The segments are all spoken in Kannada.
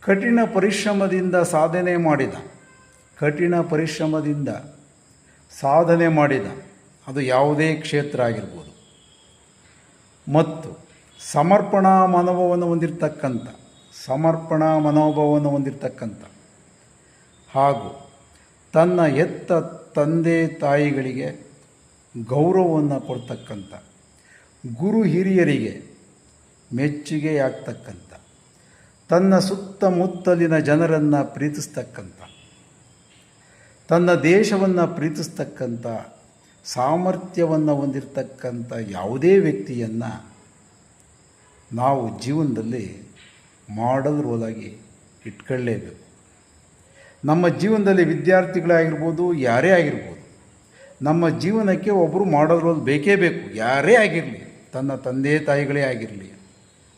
ಕಠಿಣ ಪರಿಶ್ರಮದಿಂದ ಸಾಧನೆ ಮಾಡಿದ ಅದು ಯಾವುದೇ ಕ್ಷೇತ್ರ ಆಗಿರ್ಬೋದು, ಮತ್ತು ಸಮರ್ಪಣಾ ಮನೋಭಾವವನ್ನು ಹೊಂದಿರತಕ್ಕಂಥ ಹಾಗೂ ತನ್ನ ಹೆತ್ತ ತಂದೆ ತಾಯಿಗಳಿಗೆ ಗೌರವವನ್ನು ಕೊಡ್ತಕ್ಕಂಥ, ಗುರು ಹಿರಿಯರಿಗೆ ಮೆಚ್ಚುಗೆಯಾಗ್ತಕ್ಕಂಥ, ತನ್ನ ಸುತ್ತಮುತ್ತಲಿನ ಜನರನ್ನು ಪ್ರೀತಿಸ್ತಕ್ಕಂಥ, ತನ್ನ ದೇಶವನ್ನು ಪ್ರೀತಿಸ್ತಕ್ಕಂಥ ಸಾಮರ್ಥ್ಯವನ್ನು ಹೊಂದಿರತಕ್ಕಂಥ ಯಾವುದೇ ವ್ಯಕ್ತಿಯನ್ನು ನಾವು ಜೀವನದಲ್ಲಿ ಮಾಡಲ್ ರೋಲಾಗಿ ಇಟ್ಕೊಳ್ಳೇಬೇಕು. ನಮ್ಮ ಜೀವನದಲ್ಲಿ ವಿದ್ಯಾರ್ಥಿಗಳಾಗಿರ್ಬೋದು, ಯಾರೇ ಆಗಿರ್ಬೋದು, ನಮ್ಮ ಜೀವನಕ್ಕೆ ಒಬ್ಬರು ಮಾಡಲ್ ರೋಲ್ ಬೇಕೇ ಬೇಕು. ಯಾರೇ ಆಗಿರಲಿ, ತನ್ನ ತಂದೆ ತಾಯಿಗಳೇ ಆಗಿರಲಿ,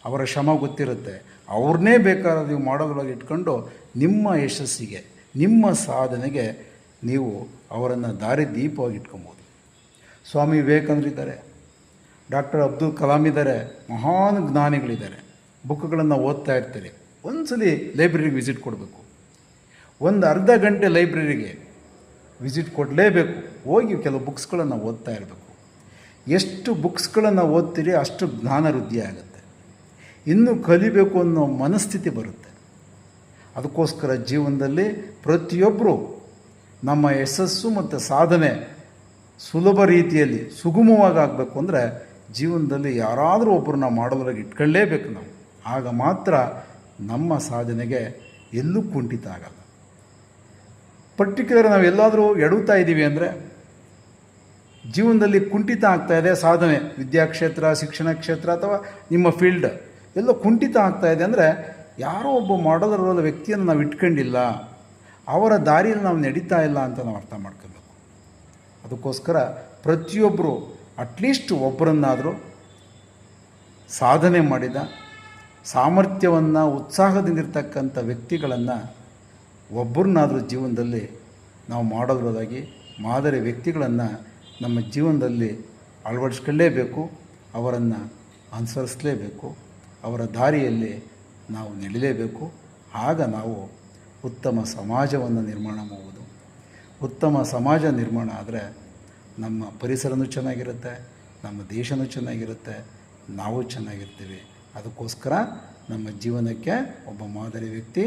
ಅವರ ಶ್ರಮ ಗೊತ್ತಿರುತ್ತೆ, ಅವ್ರನ್ನೇ ಬೇಕಾದ್ರೆ ನೀವು ಮಾಡಲ್ ರೋಲಾಗಿ ಇಟ್ಕೊಂಡು ನಿಮ್ಮ ಯಶಸ್ಸಿಗೆ, ನಿಮ್ಮ ಸಾಧನೆಗೆ ನೀವು ಅವರನ್ನು ದಾರಿ ದೀಪವಾಗಿ ಇಟ್ಕೊಬೋದು. ಸ್ವಾಮಿ ವಿವೇಕಾನಂದರಿದ್ದಾರೆ, ಡಾಕ್ಟರ್ ಅಬ್ದುಲ್ ಕಲಾಂ ಇದ್ದಾರೆ, ಮಹಾನ್ ಜ್ಞಾನಿಗಳಿದ್ದಾರೆ. ಬುಕ್ಗಳನ್ನು ಓದ್ತಾ ಇರ್ತಾರೆ. ಒಂದ್ಸಲಿ ಲೈಬ್ರರಿಗೆ ವಿಸಿಟ್ ಕೊಡಬೇಕು. ಒಂದು ಅರ್ಧ ಗಂಟೆ ಲೈಬ್ರರಿಗೆ ವಿಸಿಟ್ ಕೊಡಲೇಬೇಕು. ಹೋಗಿ ಕೆಲವು ಬುಕ್ಸ್ಗಳನ್ನು ಓದ್ತಾ ಇರಬೇಕು. ಎಷ್ಟು ಬುಕ್ಸ್ಗಳನ್ನು ಓದ್ತೀರಿ ಅಷ್ಟು ಜ್ಞಾನ ವೃದ್ಧಿ ಆಗುತ್ತೆ. ಇನ್ನೂ ಕಲಿಬೇಕು ಅನ್ನೋ ಮನಸ್ಥಿತಿ ಬರುತ್ತೆ. ಅದಕ್ಕೋಸ್ಕರ ಜೀವನದಲ್ಲಿ ಪ್ರತಿಯೊಬ್ಬರು ನಮ್ಮ ಯಶಸ್ಸು ಮತ್ತು ಸಾಧನೆ ಸುಲಭ ರೀತಿಯಲ್ಲಿ ಸುಗಮವಾಗಿ ಆಗಬೇಕು ಅಂದರೆ ಜೀವನದಲ್ಲಿ ಯಾರಾದರೂ ಒಬ್ಬರನ್ನ ಮಾಡೋದ್ರಾಗ ಇಟ್ಕೊಳ್ಳೇಬೇಕು ನಾವು. ಆಗ ಮಾತ್ರ ನಮ್ಮ ಸಾಧನೆಗೆ ಎಲ್ಲೂ ಕುಂಠಿತ ಆಗಲ್ಲ. ಪರ್ಟಿಕ್ಯುಲರ್ ನಾವು ಎಲ್ಲಾದರೂ ಎಡುತ್ತಾ ಇದ್ದೀವಿ ಅಂದರೆ, ಜೀವನದಲ್ಲಿ ಕುಂಠಿತ ಆಗ್ತಾಯಿದೆ ಸಾಧನೆ, ವಿದ್ಯಾಕ್ಷೇತ್ರ, ಶಿಕ್ಷಣ ಕ್ಷೇತ್ರ ಅಥವಾ ನಿಮ್ಮ ಫೀಲ್ಡ್ ಎಲ್ಲೋ ಕುಂಠಿತ ಆಗ್ತಾಯಿದೆ ಅಂದರೆ ಯಾರೋ ಒಬ್ಬ ಮಾಡೋದರ ವ್ಯಕ್ತಿಯನ್ನು ನಾವು ಇಟ್ಕೊಂಡಿಲ್ಲ, ಅವರ ದಾರಿಯಲ್ಲಿ ನಾವು ನಡೀತಾ ಇಲ್ಲ ಅಂತ ನಾವು ಅರ್ಥ ಮಾಡ್ಕೋಬೇಕು. ಅದಕ್ಕೋಸ್ಕರ ಪ್ರತಿಯೊಬ್ಬರು ಅಟ್ಲೀಸ್ಟ್ ಒಬ್ಬರನ್ನಾದರೂ ಸಾಧನೆ ಮಾಡಿದ ಸಾಮರ್ಥ್ಯವನ್ನು ಉತ್ಸಾಹದಿಂದಿರ್ತಕ್ಕಂಥ ವ್ಯಕ್ತಿಗಳನ್ನು ಒಬ್ಬರನ್ನಾದರೂ ಜೀವನದಲ್ಲಿ ನಾವು ಮಾಡೋದ್ರದಾಗಿ ಮಾದರಿ ವ್ಯಕ್ತಿಗಳನ್ನು ನಮ್ಮ ಜೀವನದಲ್ಲಿ ಅಳವಡಿಸ್ಕೊಳ್ಳೇಬೇಕು. ಅವರನ್ನು ಅನುಸರಿಸಲೇಬೇಕು. ಅವರ ದಾರಿಯಲ್ಲಿ ನಾವು ನಡಿಲೇಬೇಕು. ಆಗ ನಾವು ಉತ್ತಮ ಸಮಾಜವನ್ನು ನಿರ್ಮಾಣ ಮಾಡುವುದು. ಉತ್ತಮ ಸಮಾಜ ನಿರ್ಮಾಣ ಆದರೆ ನಮ್ಮ ಪರಿಸರನೂ ಚೆನ್ನಾಗಿರುತ್ತೆ, ನಮ್ಮ ದೇಶನೂ ಚೆನ್ನಾಗಿರುತ್ತೆ, ನಾವು ಚೆನ್ನಾಗಿರ್ತೀವಿ. ಅದಕ್ಕೋಸ್ಕರ ನಮ್ಮ ಜೀವನಕ್ಕೆ ಒಬ್ಬ ಮಾದರಿ ವ್ಯಕ್ತಿ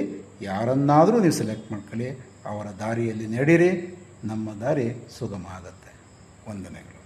ಯಾರನ್ನಾದರೂ ನೀವು ಸೆಲೆಕ್ಟ್ ಮಾಡ್ಕೊಳ್ಳಿ, ಅವರ ದಾರಿಯಲ್ಲಿ ನಡೀರಿ, ನಮ್ಮ ದಾರಿ ಸುಗಮ ಆಗುತ್ತೆ. ವಂದನೆಗಳು.